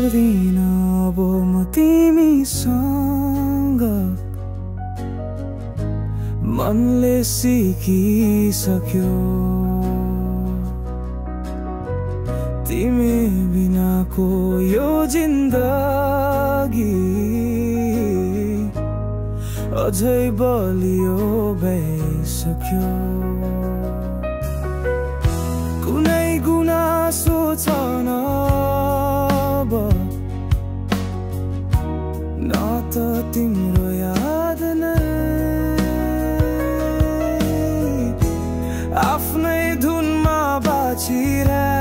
बोल्दिन अब म तिमीसँग, मनले सिकिसक्यो तिमी बिनाको यो जिन्दगी अझै बलियो भइसक्यो। कुनै गुनासो छैन अब, न त तिम्रो याद नै, आफ्नै धुनमा बाँचिरहे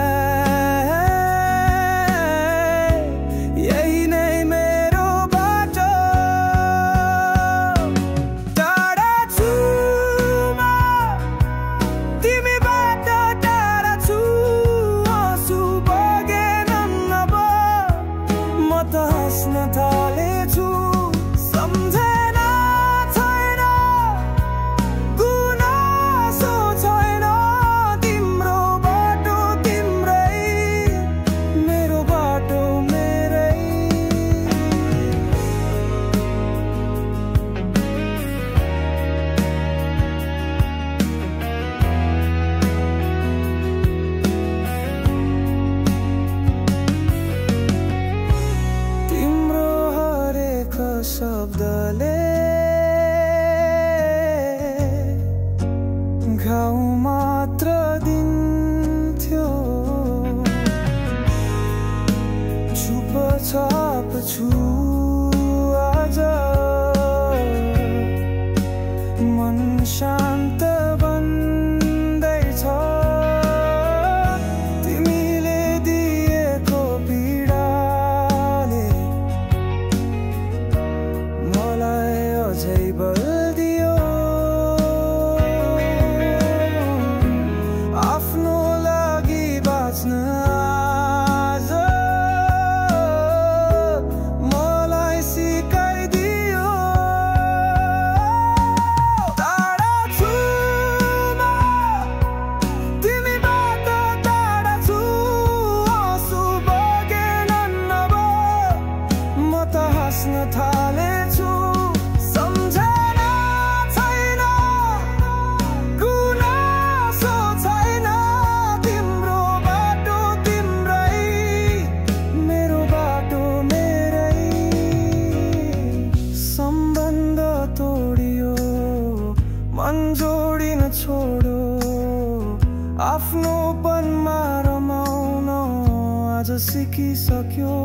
शब्दले घाउ मात्र दिन्थ्यो। चुपचाप छु आज, मन शान्त बन्दैछ तिमीले दिएको पीडाले मलाई अझै बल्दियो। आफ्नो लागि बाँच्न आज मलाई सिकाइदियो। टाढा छु म तिमीबाट, टाढा छु आँसु बगेनन् अब, म त हाँस्न थालेछु। सम्झना छैन, गुनासो छैन, तिम्रो बाटो तिम्रै, मेरो बाटो मेरै। सम्बन्ध तोडियो, मन जोडिन छोड्यो, आफ्नोपनमा रमाउन आज सिकिसक्यो।